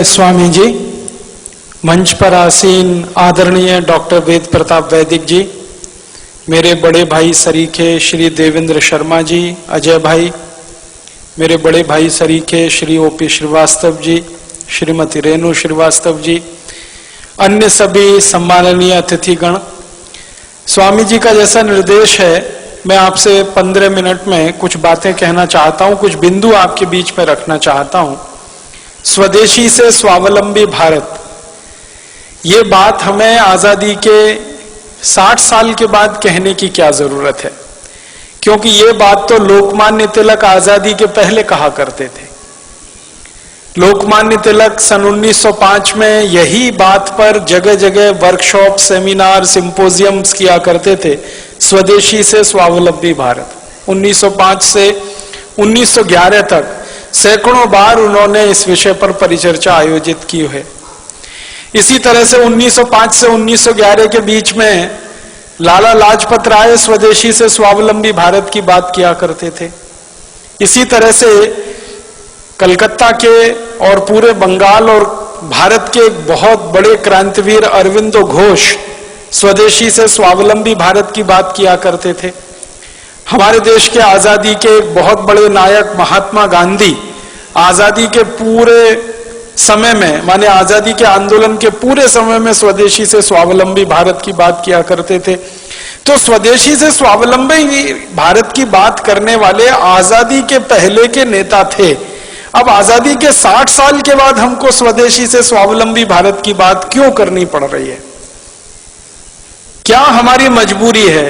स्वामी जी, मंच पर आसीन आदरणीय डॉक्टर वेद प्रताप वैदिक जी, मेरे बड़े भाई सरीखे श्री देवेंद्र शर्मा जी, अजय भाई, मेरे बड़े भाई सरीखे श्री ओपी श्रीवास्तव जी, श्रीमती रेणु श्रीवास्तव जी, अन्य सभी सम्माननीय अतिथिगण, स्वामी जी का जैसा निर्देश है, मैं आपसे 15 मिनट में कुछ बातें कहना चाहता हूं, कुछ बिंदु आपके बीच में रखना चाहता हूं। स्वदेशी से स्वावलंबी भारत, ये बात हमें आजादी के 60 साल के बाद कहने की क्या जरूरत है, क्योंकि ये बात तो लोकमान्य तिलक आजादी के पहले कहा करते थे। लोकमान्य तिलक सन 1905 में यही बात पर जगह जगह वर्कशॉप, सेमिनार, सिंपोजियम्स किया करते थे, स्वदेशी से स्वावलंबी भारत। 1905 से 1911 तक सैकड़ों बार उन्होंने इस विषय पर परिचर्चा आयोजित की है। इसी तरह से 1905 से 1911 के बीच में लाला लाजपत राय स्वदेशी से स्वावलंबी भारत की बात किया करते थे। इसी तरह से कलकत्ता के और पूरे बंगाल और भारत के एक बहुत बड़े क्रांतिवीर अरविंदो घोष स्वदेशी से स्वावलंबी भारत की बात किया करते थे। हमारे देश के आजादी के एक बहुत बड़े नायक महात्मा गांधी आजादी के पूरे समय में, माने आजादी के आंदोलन के पूरे समय में स्वदेशी से स्वावलंबी भारत की बात किया करते थे। तो स्वदेशी से स्वावलंबी भारत की बात करने वाले आजादी के पहले के नेता थे। अब आजादी के 60 साल के बाद हमको स्वदेशी से स्वावलंबी भारत की बात क्यों करनी पड़ रही है? क्या हमारी मजबूरी है?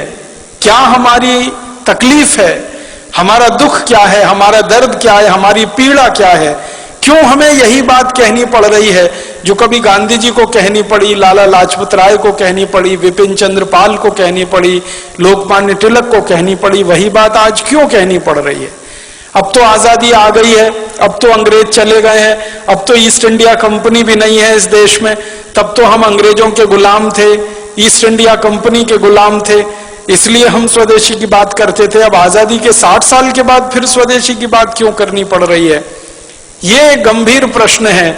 क्या हमारी तकलीफ है? हमारा दुख क्या है? हमारा दर्द क्या है? हमारी पीड़ा क्या है? क्यों हमें यही बात कहनी पड़ रही है जो कभी गांधी जी को कहनी पड़ी, लाला लाजपत राय को कहनी पड़ी, विपिन चंद्र पाल को कहनी पड़ी, लोकमान्य तिलक को कहनी पड़ी, वही बात आज क्यों कहनी पड़ रही है? अब तो आजादी आ गई है, अब तो अंग्रेज चले गए हैं, अब तो ईस्ट इंडिया कंपनी भी नहीं है इस देश में, तब तो हम अंग्रेजों के गुलाम थे, ईस्ट इंडिया कंपनी के गुलाम थे, इसलिए हम स्वदेशी की बात करते थे। अब आजादी के 60 साल के बाद फिर स्वदेशी की बात क्यों करनी पड़ रही है? ये गंभीर प्रश्न है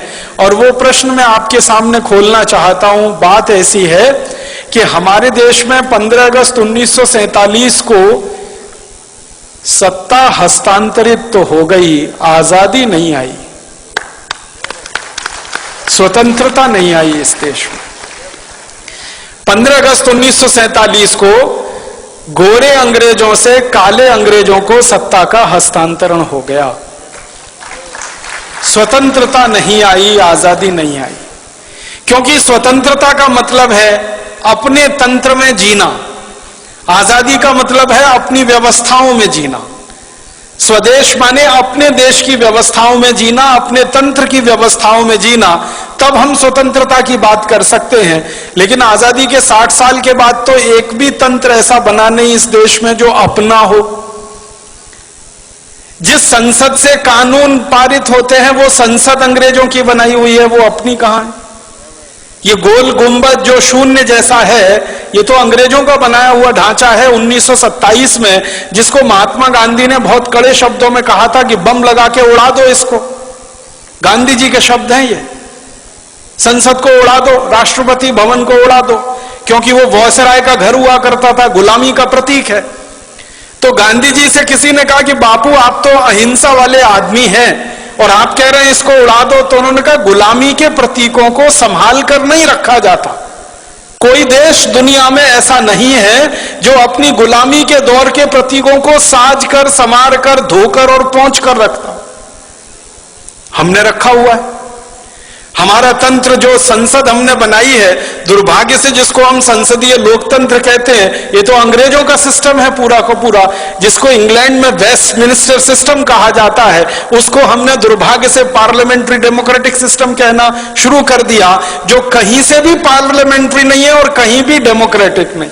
और वो प्रश्न मैं आपके सामने खोलना चाहता हूं। बात ऐसी है कि हमारे देश में 15 अगस्त 1947 को सत्ता हस्तांतरित तो हो गई, आजादी नहीं आई, स्वतंत्रता नहीं आई इस देश में। 15 अगस्त 1947 को गोरे अंग्रेजों से काले अंग्रेजों को सत्ता का हस्तांतरण हो गया। स्वतंत्रता नहीं आई, आजादी नहीं आई, क्योंकि स्वतंत्रता का मतलब है अपने तंत्र में जीना, आजादी का मतलब है अपनी व्यवस्थाओं में जीना। स्वदेश माने अपने देश की व्यवस्थाओं में जीना, अपने तंत्र की व्यवस्थाओं में जीना, तब हम स्वतंत्रता की बात कर सकते हैं। लेकिन आजादी के 60 साल के बाद तो एक भी तंत्र ऐसा बना नहीं इस देश में जो अपना हो। जिस संसद से कानून पारित होते हैं वो संसद अंग्रेजों की बनाई हुई है, वो अपनी कहां है? ये गोल गुंबद जो शून्य जैसा है, ये तो अंग्रेजों का बनाया हुआ ढांचा है 1927 में, जिसको महात्मा गांधी ने बहुत कड़े शब्दों में कहा था कि बम लगा के उड़ा दो इसको। गांधी जी के शब्द हैं ये। संसद को उड़ा दो, राष्ट्रपति भवन को उड़ा दो, क्योंकि वो वॉयसराय का घर हुआ करता था, गुलामी का प्रतीक है। तो गांधी जी से किसी ने कहा कि बापू आप तो अहिंसा वाले आदमी हैं और आप कह रहे हैं इसको उड़ा दो, तो उन्होंने कहा गुलामी के प्रतीकों को संभाल कर नहीं रखा जाता। कोई देश दुनिया में ऐसा नहीं है जो अपनी गुलामी के दौर के प्रतीकों को साज कर, संवार कर, धोकर और पोंछ कर रखता। हमने रखा हुआ है। हमारा तंत्र जो संसद हमने बनाई है, दुर्भाग्य से जिसको हम संसदीय लोकतंत्र कहते हैं, ये तो अंग्रेजों का सिस्टम है पूरा का पूरा, जिसको इंग्लैंड में वेस्टमिनिस्टर सिस्टम कहा जाता है, उसको हमने दुर्भाग्य से पार्लियामेंट्री डेमोक्रेटिक सिस्टम कहना शुरू कर दिया, जो कहीं से भी पार्लियामेंट्री नहीं है और कहीं भी डेमोक्रेटिक नहीं।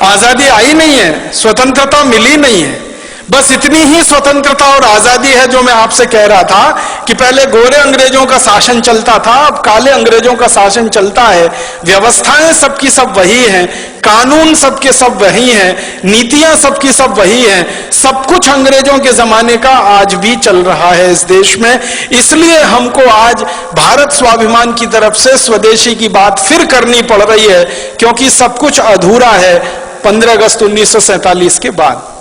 आजादी आई नहीं है, स्वतंत्रता मिली नहीं है। बस इतनी ही स्वतंत्रता और आजादी है जो मैं आपसे कह रहा था कि पहले गोरे अंग्रेजों का शासन चलता था, अब काले अंग्रेजों का शासन चलता है। व्यवस्थाएं सबकी सब वही हैं, कानून सबके सब वही हैं, नीतियां सबकी सब वही हैं, सब कुछ अंग्रेजों के जमाने का आज भी चल रहा है इस देश में। इसलिए हमको आज भारत स्वाभिमान की तरफ से स्वदेशी की बात फिर करनी पड़ रही है, क्योंकि सब कुछ अधूरा है 15 अगस्त 1947 के बाद।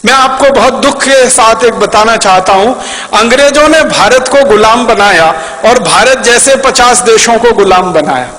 मैं आपको बहुत दुख के साथ एक बताना चाहता हूं, अंग्रेजों ने भारत को गुलाम बनाया और भारत जैसे 50 देशों को गुलाम बनाया।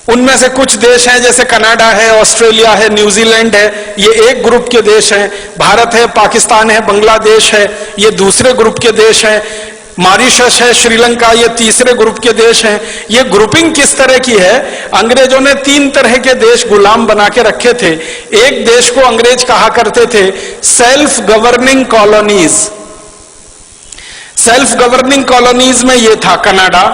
उनमें से कुछ देश हैं जैसे कनाडा है, ऑस्ट्रेलिया है, न्यूजीलैंड है, ये एक ग्रुप के देश हैं। भारत है, पाकिस्तान है, बांग्लादेश है, ये दूसरे ग्रुप के देश हैं। मॉरिशस है, श्रीलंका, ये तीसरे ग्रुप के देश हैं। ये ग्रुपिंग किस तरह की है? अंग्रेजों ने 3 तरह के देश गुलाम बना के रखे थे। एक देश को अंग्रेज कहा करते थे self governing colonies. Self governing colonies में ये था कनाडा,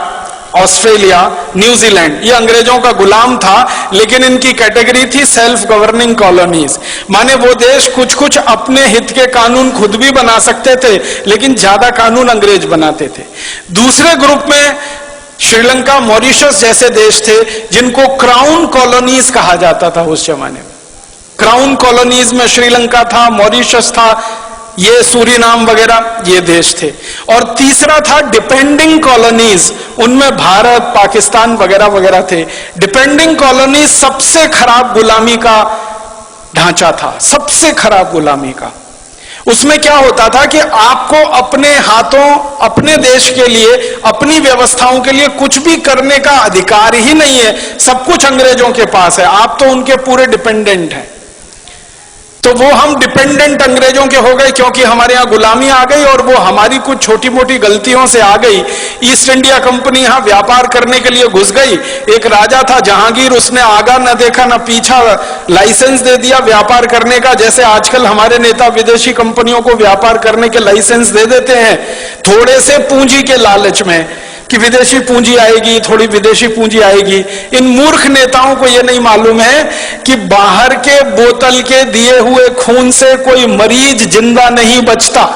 ऑस्ट्रेलिया, न्यूजीलैंड, ये अंग्रेजों का गुलाम था, लेकिन इनकी कैटेगरी थी सेल्फ गवर्निंग कॉलोनीज। माने वो देश कुछ कुछ अपने हित के कानून खुद भी बना सकते थे, लेकिन ज्यादा कानून अंग्रेज बनाते थे। दूसरे ग्रुप में श्रीलंका, मॉरिशस जैसे देश थे, जिनको क्राउन कॉलोनीज कहा जाता था उस जमाने में। क्राउन कॉलोनीज में श्रीलंका था, मॉरिशस था, ये सूरीनाम वगैरह ये देश थे। और तीसरा था डिपेंडिंग कॉलोनीज, उनमें भारत, पाकिस्तान वगैरह वगैरह थे। डिपेंडिंग कॉलोनीज सबसे खराब गुलामी का ढांचा था, सबसे खराब गुलामी का। उसमें क्या होता था कि आपको अपने हाथों, अपने देश के लिए, अपनी व्यवस्थाओं के लिए कुछ भी करने का अधिकार ही नहीं है, सब कुछ अंग्रेजों के पास है, आप तो उनके पूरे डिपेंडेंट हैं। तो वो हम डिपेंडेंट अंग्रेजों के हो गए क्योंकि हमारे यहां गुलामी आ गई और वो हमारी कुछ छोटी मोटी गलतियों से आ गई। ईस्ट इंडिया कंपनी यहां व्यापार करने के लिए घुस गई। एक राजा था जहांगीर, उसने आगा न देखा न पीछा, लाइसेंस दे दिया व्यापार करने का। जैसे आजकल हमारे नेता विदेशी कंपनियों को व्यापार करने के लाइसेंस दे देते हैं थोड़े से पूंजी के लालच में कि विदेशी पूंजी आएगी, थोड़ी विदेशी पूंजी आएगी। इन मूर्ख नेताओं को यह नहीं मालूम है कि बाहर के बोतल के दिए हुए खून से कोई मरीज जिंदा नहीं बचता।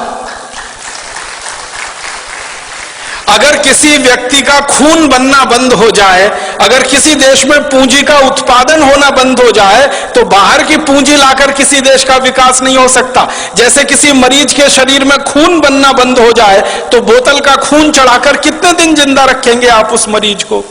अगर किसी व्यक्ति का खून बनना बंद हो जाए, अगर किसी देश में पूंजी का उत्पादन होना बंद हो जाए, तो बाहर की पूंजी लाकर किसी देश का विकास नहीं हो सकता। जैसे किसी मरीज के शरीर में खून बनना बंद हो जाए, तो बोतल का खून चढ़ाकर कितने दिन जिंदा रखेंगे आप उस मरीज को?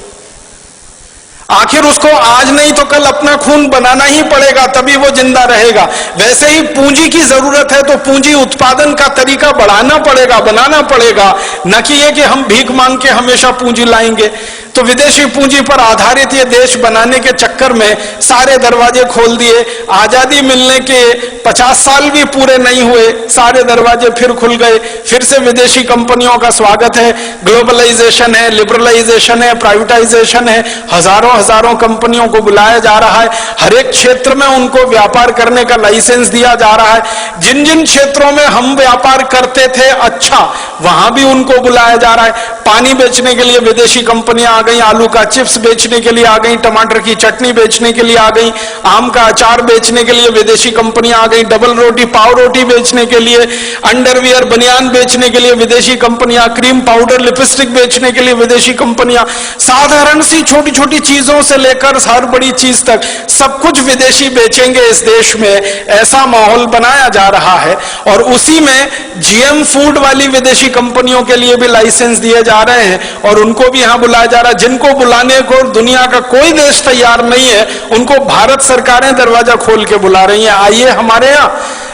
आखिर उसको आज नहीं तो कल अपना खून बनाना ही पड़ेगा, तभी वो जिंदा रहेगा। वैसे ही पूंजी की जरूरत है तो पूंजी उत्पादन का तरीका बढ़ाना पड़ेगा, बनाना पड़ेगा, न कि ये कि हम भीख मांग के हमेशा पूंजी लाएंगे। तो विदेशी पूंजी पर आधारित ये देश बनाने के चक्कर में सारे दरवाजे खोल दिए। आजादी मिलने के 50 साल भी पूरे नहीं हुए, सारे दरवाजे फिर खुल गए। फिर से विदेशी कंपनियों का स्वागत है, ग्लोबलाइजेशन है, लिबरलाइजेशन है, प्राइवेटाइजेशन है, हजारों कंपनियों को बुलाया जा रहा है। हर एक क्षेत्र में उनको व्यापार करने का लाइसेंस दिया जा रहा है। जिन जिन क्षेत्रों में हम व्यापार करते थे अच्छा, वहां भी उनको बुलाया जा रहा है। पानी बेचने के लिए विदेशी कंपनियां आ गई, आलू का चिप्स बेचने के लिए आ गई, टमाटर की चटनी बेचने के लिए आ गई, आम का अचार बेचने के लिए विदेशी कंपनियां आ गई, डबल रोटी, पाव रोटी बेचने के लिए, अंडरवियर, बनियान बेचने के लिए विदेशी कंपनियां, क्रीम पाउडर, लिपस्टिक बेचने के लिए विदेशी कंपनियां। साधारण सी छोटी छोटी चीजों से लेकर हर बड़ी चीज तक सब कुछ विदेशी बेचेंगे इस देश में, ऐसा माहौल बनाया जा रहा है। और उसी में जीएम फूड वाली विदेशी कंपनियों के लिए भी लाइसेंस दिए जा रहे हैं और उनको भी यहां बुलाया जा रहा है। जिनको बुलाने को दुनिया का कोई देश तैयार नहीं है, उनको भारत सरकारें दरवाजा खोल के बुला रही हैं, आइए हमारे यहां,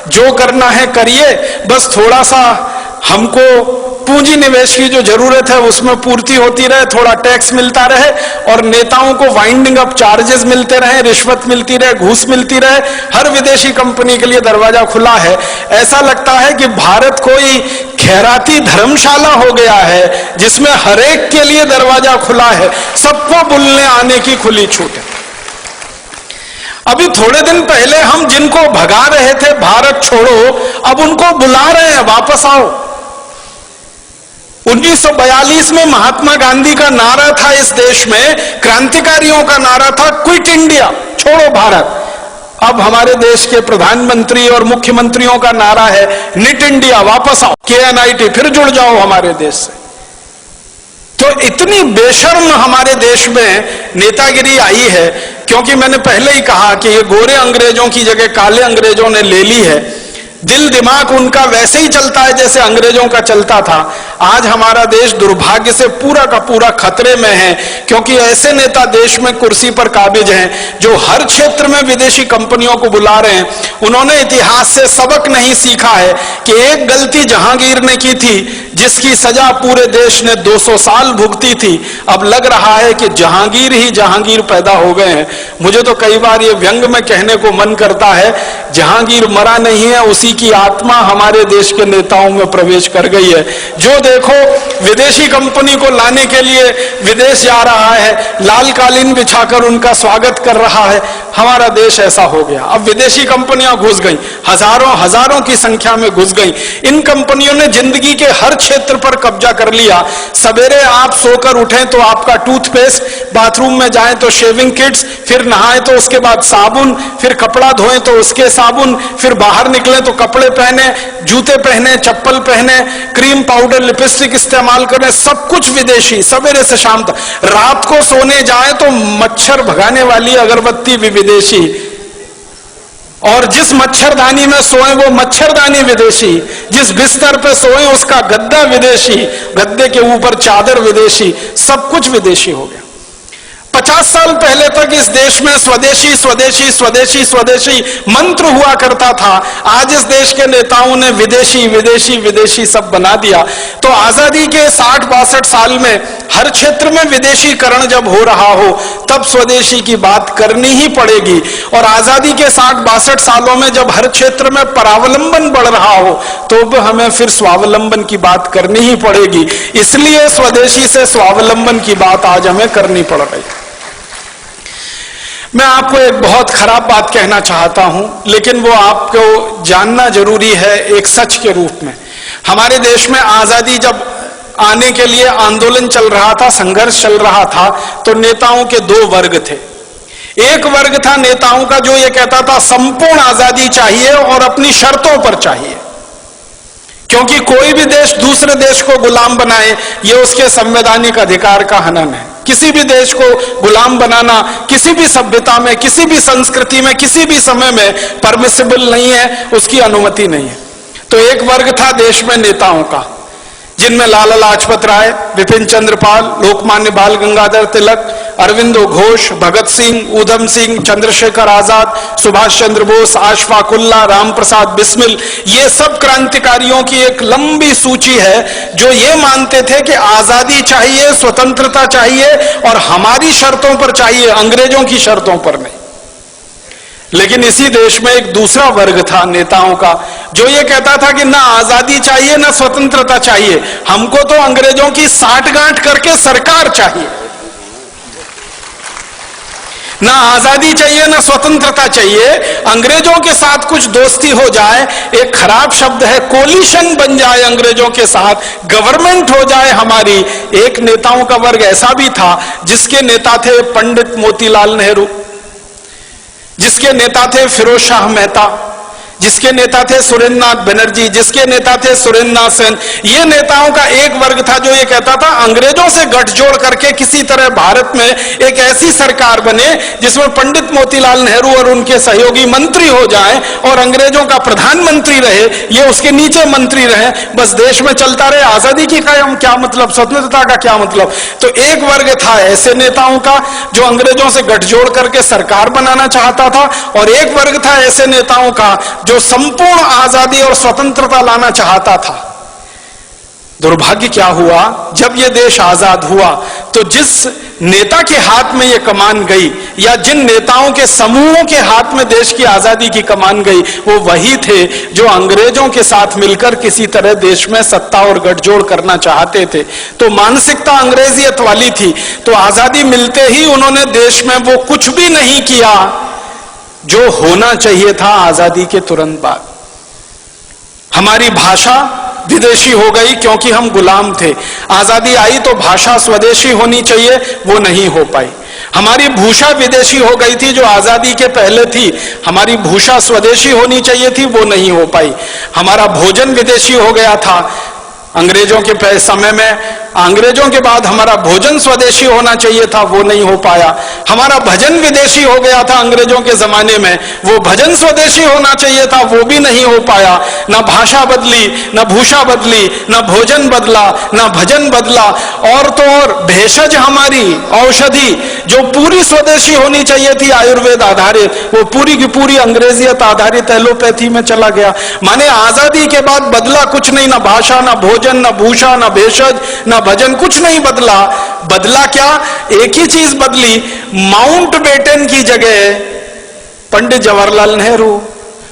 जो करना है करिए, बस थोड़ा सा हमको पूंजी निवेश की जो जरूरत है उसमें पूर्ति होती रहे, थोड़ा टैक्स मिलता रहे और नेताओं को वाइंडिंग अप चार्जेस मिलते रहे, रिश्वत मिलती रहे, घूस मिलती रहे। हर विदेशी कंपनी के लिए दरवाजा खुला है। ऐसा लगता है कि भारत कोई खैराती धर्मशाला हो गया है जिसमें हर एक के लिए दरवाजा खुला है, सबको बुलने आने की खुली छूट है। अभी थोड़े दिन पहले हम जिनको भगा रहे थे भारत छोड़ो, अब उनको बुला रहे हैं वापस आओ। 1942 में महात्मा गांधी का नारा था इस देश में, क्रांतिकारियों का नारा था क्विट इंडिया, छोड़ो भारत। अब हमारे देश के प्रधानमंत्री और मुख्यमंत्रियों का नारा है निट इंडिया, वापस आओ, KNIT, फिर जुड़ जाओ हमारे देश से। तो इतनी बेशर्म हमारे देश में नेतागिरी आई है, क्योंकि मैंने पहले ही कहा कि ये गोरे अंग्रेजों की जगह काले अंग्रेजों ने ले ली है। दिल दिमाग उनका वैसे ही चलता है जैसे अंग्रेजों का चलता था। आज हमारा देश दुर्भाग्य से पूरा का पूरा खतरे में है, क्योंकि ऐसे नेता देश में कुर्सी पर काबिज हैं जो हर क्षेत्र में विदेशी कंपनियों को बुला रहे हैं। उन्होंने इतिहास से सबक नहीं सीखा है कि एक गलती जहांगीर ने की थी जिसकी सजा पूरे देश ने 200 साल भुगती थी। अब लग रहा है कि जहांगीर ही जहांगीर पैदा हो गए हैं। मुझे तो कई बार ये व्यंग में कहने को मन करता है, जहांगीर मरा नहीं है, उसी की आत्मा हमारे देश के नेताओं में प्रवेश कर गई है। जो देखो विदेशी कंपनी को लाने के लिए विदेश जा रहा है, लाल कालीन बिछाकर उनका स्वागत कर रहा है। हमारा देश ऐसा हो गया। अब विदेशी कंपनियां घुस गई, हजारों हजारों की संख्या में घुस गई। इन कंपनियों ने जिंदगी के हर क्षेत्र पर कब्जा कर लिया। सवेरे आप सोकर उठें तो आपका टूथपेस्ट, बाथरूम में जाएं तो शेविंग किट्स, फिर नहाएं तो उसके बाद साबुन, फिर कपड़ा धोएं तो उसके साबुन, फिर बाहर निकलें तो कपड़े पहने, जूते पहने, चप्पल पहने, क्रीम पाउडर लिपस्टिक इस्तेमाल करें, सब कुछ विदेशी। सवेरे से शाम तक, रात को सोने जाए तो मच्छर भगाने वाली अगरबत्ती भी विदेशी, और जिस मच्छरदानी में सोए वो मच्छरदानी विदेशी, जिस बिस्तर पे सोए उसका गद्दा विदेशी, गद्दे के ऊपर चादर विदेशी, सब कुछ विदेशी हो गया। 50 साल पहले तक इस देश में स्वदेशी स्वदेशी स्वदेशी स्वदेशी मंत्र हुआ करता था। आज इस देश के नेताओं ने विदेशी विदेशी विदेशी सब बना दिया। तो आजादी के 60-62 साल में हर क्षेत्र में विदेशीकरण जब हो रहा हो तब स्वदेशी की बात करनी ही पड़ेगी। और आजादी के 60-62 सालों में जब हर क्षेत्र में परावलंबन बढ़ रहा हो तो हमें फिर स्वावलंबन की बात करनी ही पड़ेगी। इसलिए स्वदेशी से स्वावलंबन की बात आज हमें करनी पड़ रही है। मैं आपको एक बहुत खराब बात कहना चाहता हूं, लेकिन वो आपको जानना जरूरी है एक सच के रूप में। हमारे देश में आजादी जब आने के लिए आंदोलन चल रहा था, संघर्ष चल रहा था, तो नेताओं के 2 वर्ग थे। एक वर्ग था नेताओं का जो ये कहता था संपूर्ण आजादी चाहिए और अपनी शर्तों पर चाहिए, क्योंकि कोई भी देश दूसरे देश को गुलाम बनाए ये उसके संवैधानिक अधिकार का हनन है। किसी भी देश को गुलाम बनाना किसी भी सभ्यता में, किसी भी संस्कृति में, किसी भी समय में परमिसिबल नहीं है, उसकी अनुमति नहीं है। तो एक वर्ग था देश में नेताओं का, जिनमें लाला लाजपत राय, विपिन चंद्र पाल, लोकमान्य बाल गंगाधर तिलक, अरविंदो घोष, भगत सिंह, ऊधम सिंह, चंद्रशेखर आजाद, सुभाष चंद्र बोस, अशफाक उल्लाह, राम प्रसाद बिस्मिल, ये सब क्रांतिकारियों की एक लंबी सूची है जो ये मानते थे कि आजादी चाहिए, स्वतंत्रता चाहिए और हमारी शर्तों पर चाहिए, अंग्रेजों की शर्तों पर नहीं। लेकिन इसी देश में एक दूसरा वर्ग था नेताओं का जो ये कहता था कि ना आजादी चाहिए ना स्वतंत्रता चाहिए, हमको तो अंग्रेजों की साठगांठ करके सरकार चाहिए। ना आजादी चाहिए ना स्वतंत्रता चाहिए, अंग्रेजों के साथ कुछ दोस्ती हो जाए, एक खराब शब्द है कोलिशन बन जाए अंग्रेजों के साथ, गवर्नमेंट हो जाए हमारी। एक नेताओं का वर्ग ऐसा भी था जिसके नेता थे पंडित मोतीलाल नेहरू, जिसके नेता थे फिरोज शाह मेहता, जिसके नेता थे सुरेंद्रनाथ बनर्जी, जिसके नेता थे सुरेंद्रनाथ सेन। ये नेताओं का एक वर्ग था जो ये कहता था अंग्रेजों से गठजोड़ करके किसी तरह भारत में एक ऐसी सरकार बने जिसमें पंडित मोतीलाल नेहरू और उनके सहयोगी मंत्री हो जाएं और अंग्रेजों का प्रधानमंत्री रहे, ये उसके नीचे मंत्री रहे, बस देश में चलता रहे। आजादी की क्या मतलब, स्वतंत्रता का क्या मतलब। तो एक वर्ग था ऐसे नेताओं का जो अंग्रेजों से गठजोड़ करके सरकार बनाना चाहता था, और एक वर्ग था ऐसे नेताओं का जो संपूर्ण आजादी और स्वतंत्रता लाना चाहता था। दुर्भाग्य क्या हुआ, जब यह देश आजाद हुआ तो जिस नेता के हाथ में यह कमान गई या जिन नेताओं के समूहों के हाथ में देश की आजादी की कमान गई, वो वही थे जो अंग्रेजों के साथ मिलकर किसी तरह देश में सत्ता और गठजोड़ करना चाहते थे। तो मानसिकता अंग्रेजियत वाली थी। तो आजादी मिलते ही उन्होंने देश में वो कुछ भी नहीं किया जो होना चाहिए था आजादी के तुरंत बाद। हमारी भाषा विदेशी हो गई क्योंकि हम गुलाम थे। आजादी आई तो भाषा स्वदेशी होनी चाहिए, वो नहीं हो पाई। हमारी भूषा विदेशी हो गई थी जो आजादी के पहले थी, हमारी भूषा स्वदेशी होनी चाहिए थी, वो नहीं हो पाई। हमारा भोजन विदेशी हो गया था अंग्रेजों के समय में, अंग्रेजों के बाद हमारा भोजन स्वदेशी होना चाहिए था, वो नहीं हो पाया। हमारा भजन विदेशी हो गया था अंग्रेजों के जमाने में, वो भजन स्वदेशी होना चाहिए था, वो भी नहीं हो पाया। ना भाषा बदली, ना भूषा बदली, ना भोजन बदला, ना भजन बदला। और तो और भेषज हमारी औषधि जो पूरी स्वदेशी होनी चाहिए थी आयुर्वेद आधारित, वो पूरी की पूरी अंग्रेजियत आधारित एलोपैथी में चला गया। माने आजादी के बाद बदला कुछ नहीं, ना भाषा, ना भोजन, ना भूषा, ना भेषज, ना भजन, कुछ नहीं बदला। बदला क्या? एक ही चीज बदली, माउंटबेटन की जगह पंडित जवाहरलाल नेहरू,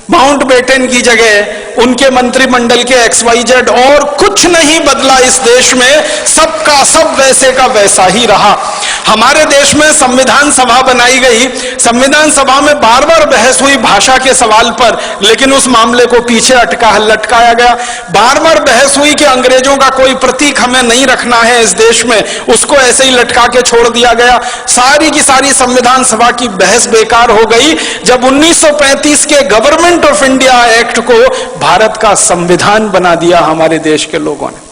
माउंटबेटन की जगह उनके मंत्रिमंडल के XYZ, और कुछ नहीं बदला इस देश में, सबका सब वैसे का वैसा ही रहा। हमारे देश में संविधान सभा बनाई गई, संविधान सभा में बार बार बहस हुई भाषा के सवाल पर, लेकिन उस मामले को पीछे लटकाया गया। बार बार बहस हुई कि अंग्रेजों का कोई प्रतीक हमें नहीं रखना है इस देश में, उसको ऐसे ही लटका के छोड़ दिया गया। सारी की सारी संविधान सभा की बहस बेकार हो गई जब 1935 के गवर्नमेंट ऑफ इंडिया एक्ट को भारत का संविधान बना दिया हमारे देश के लोगों ने।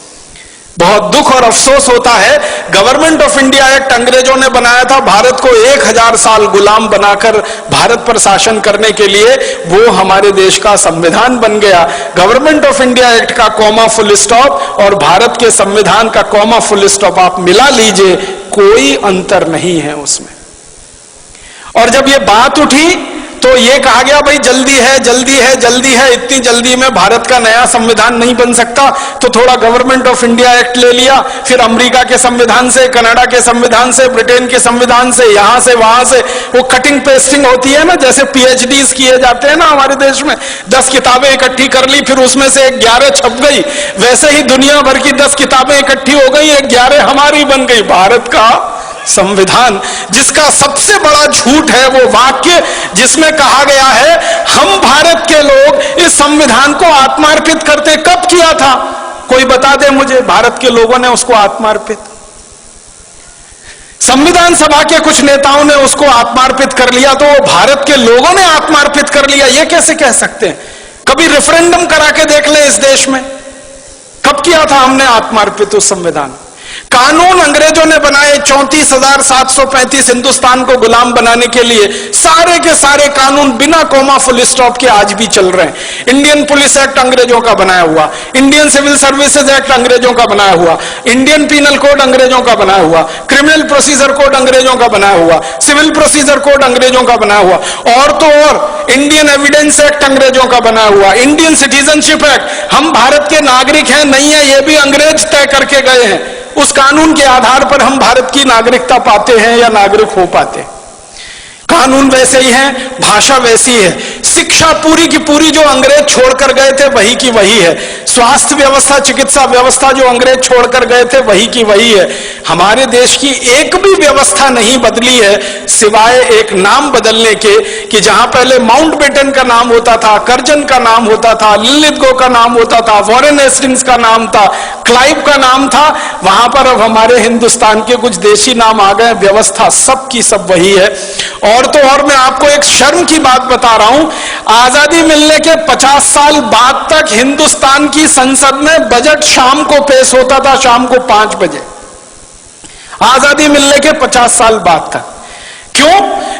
बहुत दुख और अफसोस होता है, गवर्नमेंट ऑफ इंडिया एक्ट अंग्रेजों ने बनाया था भारत को 1000 साल गुलाम बनाकर भारत पर शासन करने के लिए, वो हमारे देश का संविधान बन गया। गवर्नमेंट ऑफ इंडिया एक्ट का कॉमा फुल स्टॉप और भारत के संविधान का कॉमा फुल स्टॉप आप मिला लीजिए, कोई अंतर नहीं है उसमें। और जब ये बात उठी तो ये कहा गया भाई जल्दी है, जल्दी है, जल्दी है, इतनी जल्दी में भारत का नया संविधान नहीं बन सकता, तो थोड़ा गवर्नमेंट ऑफ इंडिया एक्ट ले लिया, फिर अमेरिका के संविधान से, कनाडा के संविधान से, ब्रिटेन के संविधान से, यहां से वहां से, वो कटिंग पेस्टिंग होती है ना, जैसे PhDs किए जाते हैं ना हमारे देश में, 10 किताबें इकट्ठी कर ली, फिर उसमें से 11 छप गई, वैसे ही दुनिया भर की 10 किताबें इकट्ठी हो गई, 11 हमारी बन गई, भारत का संविधान। जिसका सबसे बड़ा झूठ है वो वाक्य जिसमें कहा गया है हम भारत के लोग इस संविधान को आत्मार्पित करते। कब किया था? कोई बता दे मुझे, भारत के लोगों ने उसको आत्मार्पित? संविधान सभा के कुछ नेताओं ने उसको आत्मार्पित कर लिया, तो वो भारत के लोगों ने आत्मार्पित कर लिया, ये कैसे कह सकते हैं? कभी रेफरेंडम करा के देख ले इस देश में, कब किया था हमने आत्मार्पित उस संविधान? कानून अंग्रेजों ने बनाए 34,735 हिंदुस्तान को गुलाम बनाने के लिए, सारे के सारे कानून बिना कोमा फुल स्टॉप के आज भी चल रहे हैं। इंडियन पुलिस एक्ट अंग्रेजों का बनाया हुआ, इंडियन सिविल सर्विसेज एक्ट अंग्रेजों का बनाया हुआ, इंडियन पीनल कोड अंग्रेजों का बनाया हुआ, क्रिमिनल प्रोसीजर कोड अंग्रेजों का बनाया हुआ, सिविल प्रोसीजर कोड अंग्रेजों का बनाया हुआ, और तो और इंडियन एविडेंस एक्ट अंग्रेजों का बनाया हुआ, इंडियन सिटीजनशिप एक्ट, हम भारत के नागरिक हैं नहीं है ये भी अंग्रेज तय करके गए हैं। उस कानून के आधार पर हम भारत की नागरिकता पाते हैं या नागरिक हो पाते हैं। कानून वैसे ही है, भाषा वैसी है, शिक्षा पूरी की पूरी जो अंग्रेज छोड़कर गए थे वही की वही है, स्वास्थ्य व्यवस्था, चिकित्सा व्यवस्था जो अंग्रेज छोड़कर गए थे वही की वही है। हमारे देश की एक भी व्यवस्था नहीं बदली है सिवाय एक नाम बदलने के, कि जहां पहले माउंटबेटन का नाम होता था, कर्जन का नाम होता था, लिलिथगो का नाम होता था, वॉरेन हेस्टिंग्स का नाम था, क्लाइव का नाम था, वहां पर अब हमारे हिंदुस्तान के कुछ देशी नाम आ गए, व्यवस्था सब की सब वही है। और तो और मैं आपको एक शर्म की बात बता रहा हूं, आजादी मिलने के 50 साल बाद तक हिंदुस्तान की संसद में बजट शाम को पेश होता था, शाम को 5 बजे, आजादी मिलने के 50 साल बाद तक। क्यों?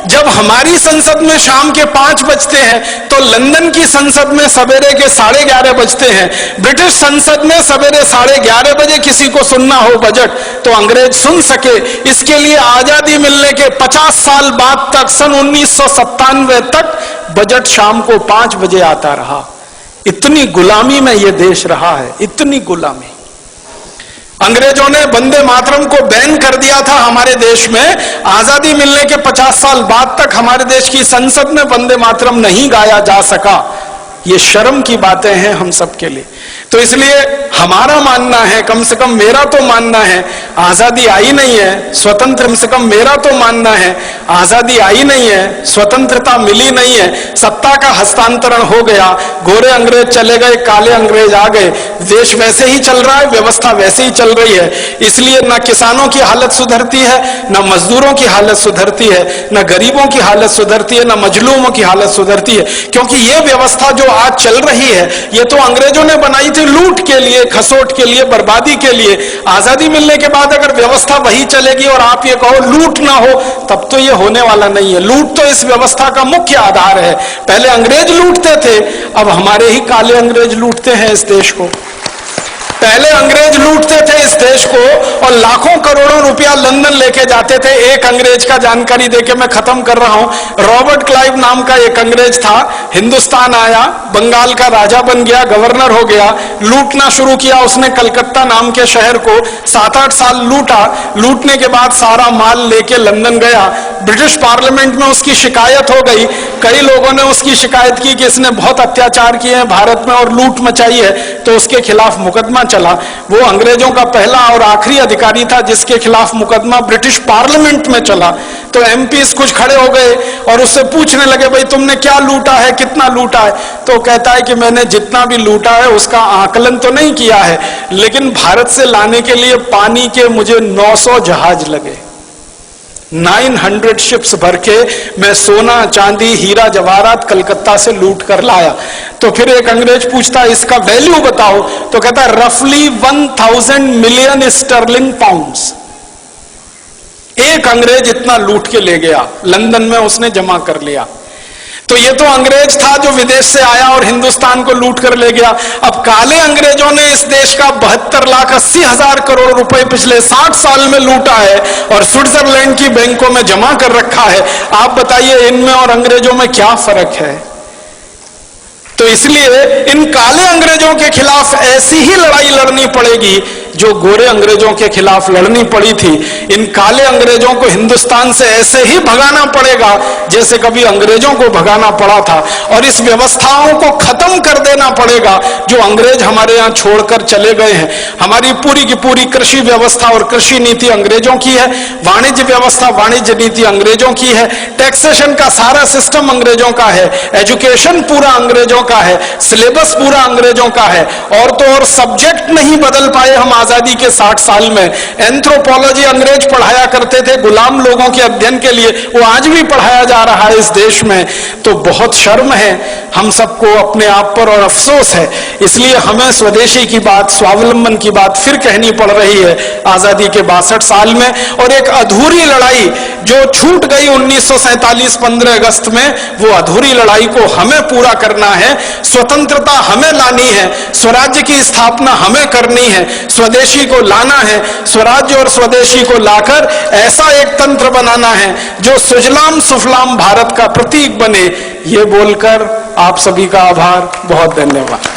जब हमारी संसद में शाम के 5 बजते हैं तो लंदन की संसद में सवेरे के 11:30 बजते हैं, ब्रिटिश संसद में सवेरे 11:30 बजे किसी को सुनना हो बजट तो अंग्रेज सुन सके, इसके लिए आजादी मिलने के 50 साल बाद तक, सन 1997 तक बजट शाम को 5 बजे आता रहा। इतनी गुलामी में यह देश रहा है, इतनी गुलामी। अंग्रेजों ने वंदे मातरम को बैन कर दिया था हमारे देश में, आजादी मिलने के 50 साल बाद तक हमारे देश की संसद में वंदे मातरम नहीं गाया जा सका। ये शर्म की बातें हैं हम सब के लिए। तो इसलिए हमारा मानना है, कम से कम मेरा तो मानना है, आजादी आई नहीं है स्वतंत्र, कम से कम मेरा तो मानना है आजादी आई नहीं है, स्वतंत्रता मिली नहीं है, सत्ता का हस्तांतरण हो गया, गोरे अंग्रेज चले गए, काले अंग्रेज आ गए, देश वैसे ही चल रहा है, व्यवस्था वैसे ही चल रही है। इसलिए न किसानों की हालत सुधरती है, न मजदूरों की हालत सुधरती है, न गरीबों की हालत सुधरती है, न मजलूमों की हालत सुधरती है, क्योंकि यह व्यवस्था जो आज चल रही है ये तो अंग्रेजों ने बनाई थी लूट के लिए, खसोट के लिए, बर्बादी के लिए। आजादी मिलने के बाद अगर व्यवस्था वही चलेगी और आप ये कहो लूट ना हो, तब तो ये होने वाला नहीं है। लूट तो इस व्यवस्था का मुख्य आधार है। पहले अंग्रेज लूटते थे, अब हमारे ही काले अंग्रेज लूटते हैं इस देश को। पहले अंग्रेज लूटते थे इस देश को और लाखों करोड़ों रुपया लंदन लेके जाते थे। एक अंग्रेज का जानकारी देके मैं खत्म कर रहा हूं। रॉबर्ट क्लाइव नाम का एक अंग्रेज था, हिंदुस्तान आया, बंगाल का राजा बन गया, गवर्नर हो गया, लूटना शुरू किया उसने। कलकत्ता नाम के शहर को 7-8 साल लूटा। लूटने के बाद सारा माल लेके लंदन गया। ब्रिटिश पार्लियामेंट में उसकी शिकायत हो गई। कई लोगों ने उसकी शिकायत की कि इसने बहुत अत्याचार किए हैं भारत में और लूट मचाई है, तो उसके खिलाफ मुकदमा चला। वो अंग्रेजों का पहला और आखिरी अधिकारी था जिसके खिलाफ मुकदमा ब्रिटिश पार्लियामेंट में चला। तो एमपीस कुछ खड़े हो गए और उससे पूछने लगे, भाई तुमने क्या लूटा है, कितना लूटा है? तो कहता है कि मैंने जितना भी लूटा है उसका आकलन तो नहीं किया है, लेकिन भारत से लाने के लिए पानी के मुझे 900 जहाज लगे, 900 शिप्स भर के मैं सोना चांदी हीरा जवाहरात कलकत्ता से लूट कर लाया। तो फिर एक अंग्रेज पूछता है इसका वैल्यू बताओ, तो कहता है रफली 1000 मिलियन स्टर्लिंग पाउंड्स। एक अंग्रेज इतना लूट के ले गया, लंदन में उसने जमा कर लिया। तो ये तो अंग्रेज था जो विदेश से आया और हिंदुस्तान को लूट कर ले गया। अब काले अंग्रेजों ने इस देश का 72,80,000 करोड़ रुपए पिछले 60 साल में लूटा है और स्विट्जरलैंड की बैंकों में जमा कर रखा है। आप बताइए इनमें और अंग्रेजों में क्या फर्क है? तो इसलिए इन काले अंग्रेजों के खिलाफ ऐसी ही लड़ाई लड़नी पड़ेगी जो गोरे अंग्रेजों के खिलाफ लड़नी पड़ी थी। इन काले अंग्रेजों को हिंदुस्तान से ऐसे ही भगाना पड़ेगा जैसे कभी अंग्रेजों को भगाना पड़ा था, और इस व्यवस्थाओं को खत्म कर देना पड़ेगा जो अंग्रेज हमारे यहाँ छोड़कर चले गए हैं। हमारी पूरी की पूरी कृषि व्यवस्था और कृषि नीति अंग्रेजों की है, वाणिज्य व्यवस्था वाणिज्य नीति अंग्रेजों की है, टैक्सेशन का सारा सिस्टम अंग्रेजों का है, एजुकेशन पूरा अंग्रेजों का है, सिलेबस पूरा अंग्रेजों का है। और तो और सब्जेक्ट नहीं बदल पाए हम आजादी के 60 साल में। एंथ्रोपोलॉजी अंग्रेज पढ़ाया करते थे गुलाम लोगों के अध्ययन के लिए, वो आज भी पढ़ाया जा रहा है इस देश में। तो बहुत शर्म है हम सबको अपने आप पर और अफसोस है। इसलिए हमें स्वदेशी की बात, स्वावलंबन की बात फिर कहनी पड़ रही है आजादी के 62 साल में। और एक अधूरी लड़ाई जो छूट गई 1947 15 अगस्त में, वो अधूरी लड़ाई को हमें पूरा करना है। स्वतंत्रता हमें लानी है, स्वराज्य की स्थापना हमें करनी है, स्वदेशी को लाना है, स्वराज्य और स्वदेशी को लाकर ऐसा एक तंत्र बनाना है जो सुजलाम सुफलाम भारत का प्रतीक बने। ये बोलकर आप सभी का आभार, बहुत धन्यवाद।